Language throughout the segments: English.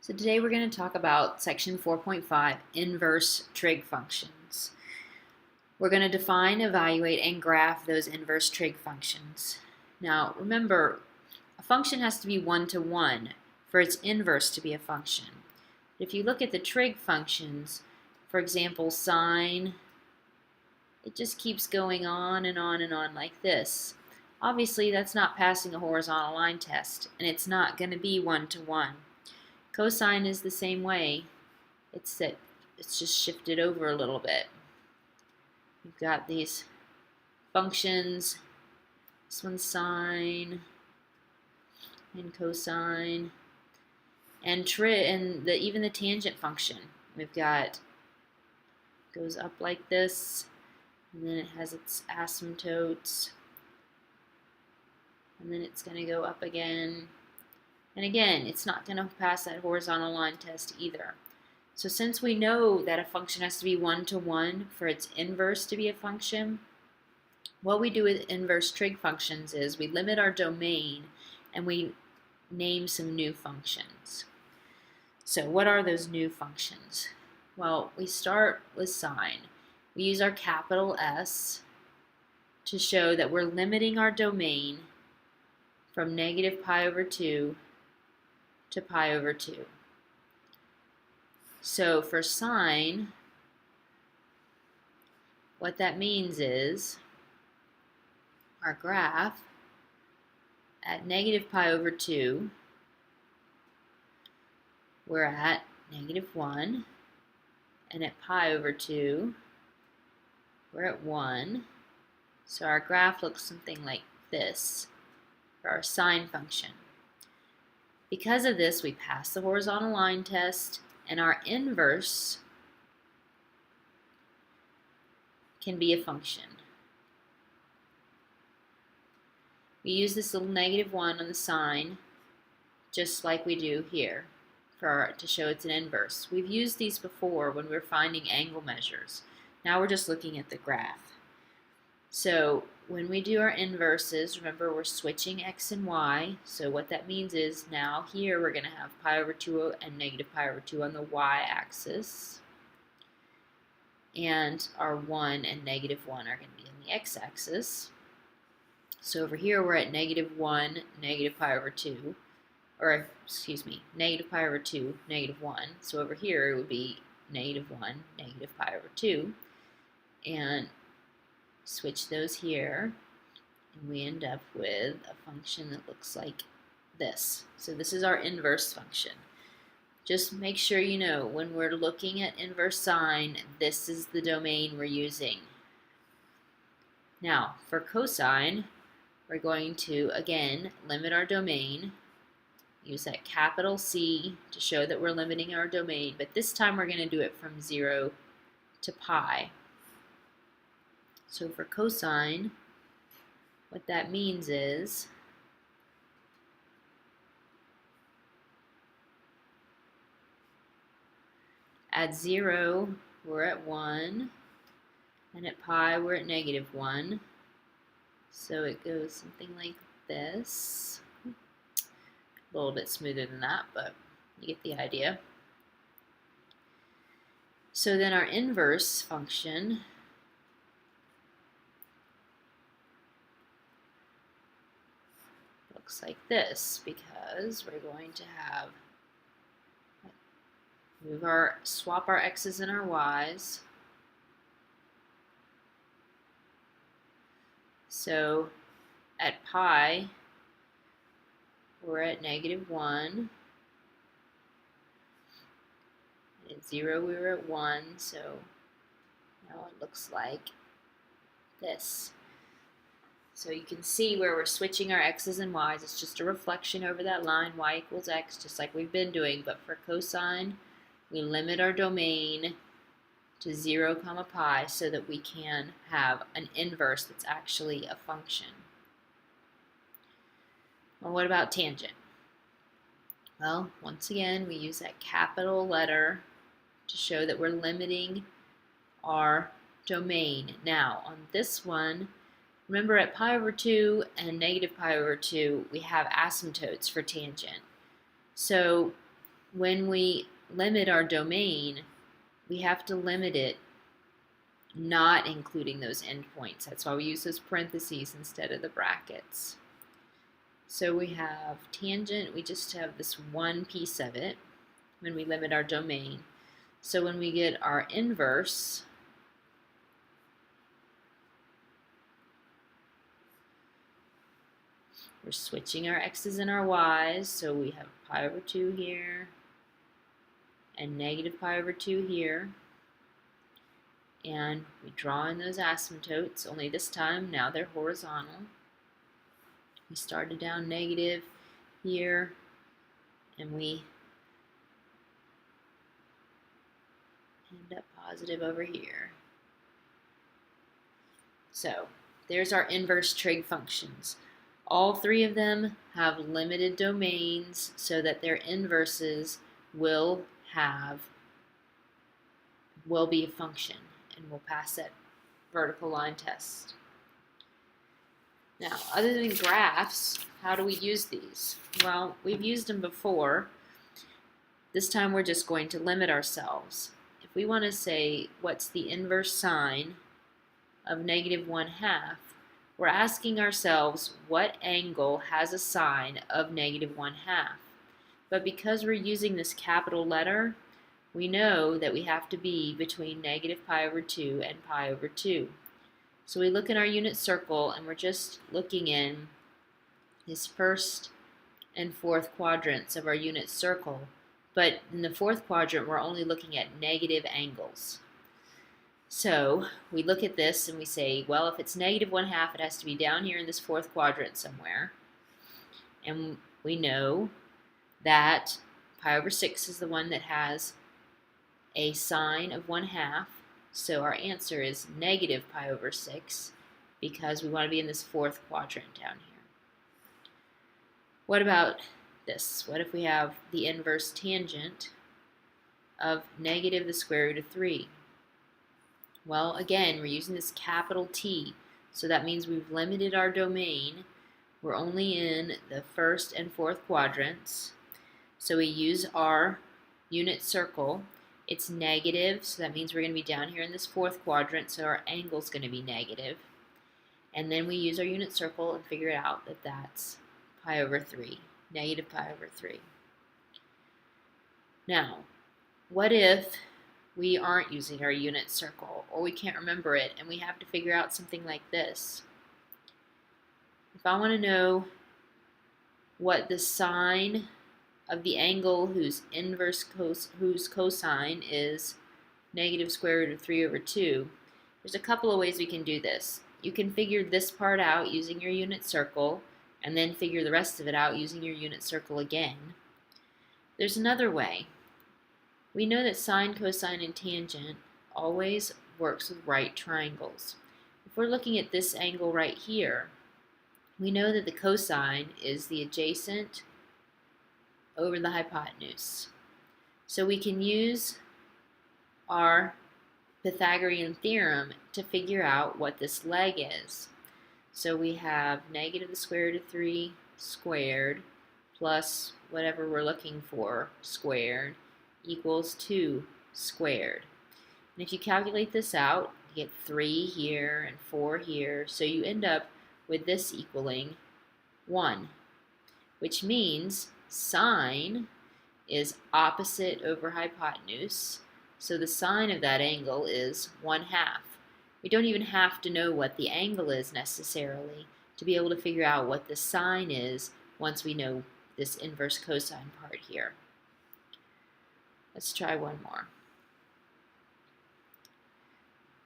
So today we're going to talk about section 4.5, inverse trig functions. We're going to define, evaluate, and graph those inverse trig functions. Now remember, a function has to be one-to-one for its inverse to be a function. If you look at the trig functions, for example, sine, it just keeps going on and on and on like this. Obviously that's not passing a horizontal line test, and it's not going to be one-to-one. Cosine is the same way. It's just shifted over a little bit. You've got these functions. This one's sine and cosine, and even the tangent function. We've got goes up like this, and then it has its asymptotes, and then it's going to go up again. And again, it's not going to pass that horizontal line test either. So since we know that a function has to be one-to-one for its inverse to be a function, what we do with inverse trig functions is we limit our domain and we name some new functions. So what are those new functions? Well, we start with sine. We use our capital S to show that we're limiting our domain from negative pi over 2 to pi over 2. So for sine, what that means is our graph at negative pi over 2, we're at negative 1, and at pi over 2, we're at 1. So our graph looks something like this for our sine function. Because of this, we pass the horizontal line test, and our inverse can be a function. We use this little negative 1 on the sine, just like we do here, to show it's an inverse. We've used these before when we're finding angle measures. Now we're just looking at the graph. So when we do our inverses, remember we're switching x and y. So what that means is now here we're going to have pi over 2 and negative pi over 2 on the y-axis. And our 1 and negative 1 are going to be on the x-axis. So over here we're at negative 1, negative pi over 2. Or, excuse me, negative pi over 2, negative 1. So over here it would be negative 1, negative pi over 2. And switch those here, and we end up with a function that looks like this. So this is our inverse function. Just make sure you know when we're looking at inverse sine, this is the domain we're using. Now for cosine, we're going to again limit our domain. Use that capital C to show that we're limiting our domain, but this time we're going to do it from 0 to pi. So for cosine, what that means is at 0, we're at 1, and at pi, we're at negative 1. So it goes something like this. A little bit smoother than that, but you get the idea. So then our inverse function looks like this, because we're going to have swap our x's and our y's. So at pi, we're at negative 1. And at 0, we were at 1. So now it looks like this. So you can see where we're switching our x's and y's. It's just a reflection over that line, y equals x, just like we've been doing. But for cosine, we limit our domain to 0, pi so that we can have an inverse that's actually a function. Well, what about tangent? Well, once again, we use that capital letter to show that we're limiting our domain. Now, on this one, remember at pi over 2 and negative pi over 2, we have asymptotes for tangent. So when we limit our domain, we have to limit it not including those endpoints. That's why we use those parentheses instead of the brackets. So we have tangent, we just have this one piece of it when we limit our domain. So when we get our inverse, we're switching our x's and our y's, so we have pi over 2 here and negative pi over 2 here. And we draw in those asymptotes, only this time now they're horizontal. We started down negative here, and we end up positive over here. So there's our inverse trig functions. All three of them have limited domains so that their inverses will be a function, and we'll pass that vertical line test. Now, other than graphs, how do we use these? Well, we've used them before. This time we're just going to limit ourselves. If we want to say what's the inverse sine of negative 1/2, we're asking ourselves what angle has a sine of negative 1/2. But because we're using this capital letter, we know that we have to be between negative pi over 2 and pi over 2. So we look in our unit circle, and we're just looking in this first and fourth quadrants of our unit circle. But in the fourth quadrant, we're only looking at negative angles. So we look at this and we say, well, if it's negative 1/2, it has to be down here in this fourth quadrant somewhere. And we know that pi over 6 is the one that has a sine of 1/2. So our answer is negative pi over 6 because we want to be in this fourth quadrant down here. What about this? What if we have the inverse tangent of negative the square root of 3? Well, again, we're using this capital T, so that means we've limited our domain. We're only in the first and fourth quadrants. So we use our unit circle. It's negative, so that means we're going to be down here in this fourth quadrant, so our angle's going to be negative. And then we use our unit circle and figure it out that that's pi over 3, negative pi over 3. Now, what if we aren't using our unit circle, or we can't remember it, and we have to figure out something like this? If I want to know what the sine of the angle whose cosine is negative square root of 3 over 2, there's a couple of ways we can do this. You can figure this part out using your unit circle, and then figure the rest of it out using your unit circle again. There's another way. We know that sine, cosine, and tangent always works with right triangles. If we're looking at this angle right here, we know that the cosine is the adjacent over the hypotenuse. So we can use our Pythagorean theorem to figure out what this leg is. So we have negative the square root of 3 squared plus whatever we're looking for squared equals 2 squared. And if you calculate this out, you get 3 here and 4 here, so you end up with this equaling 1, which means sine is opposite over hypotenuse, so the sine of that angle is 1/2. We don't even have to know what the angle is necessarily to be able to figure out what the sine is once we know this inverse cosine part here. Let's try one more.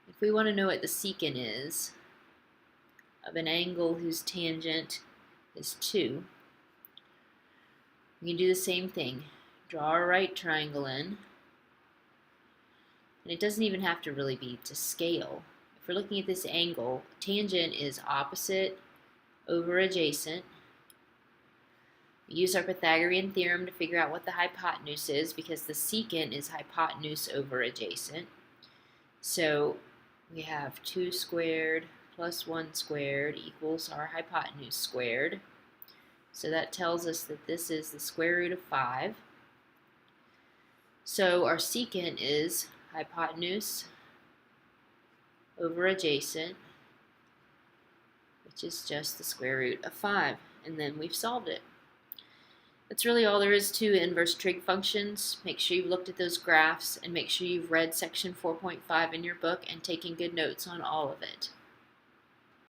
If we want to know what the secant is of an angle whose tangent is 2, we can do the same thing. Draw a right triangle in, and it doesn't even have to really be to scale. If we're looking at this angle, tangent is opposite over adjacent. We use our Pythagorean theorem to figure out what the hypotenuse is because the secant is hypotenuse over adjacent. So we have 2 squared plus 1 squared equals our hypotenuse squared. So that tells us that this is the square root of 5. So our secant is hypotenuse over adjacent, which is just the square root of 5. And then we've solved it. That's really all there is to inverse trig functions. Make sure you've looked at those graphs and make sure you've read section 4.5 in your book and taken good notes on all of it.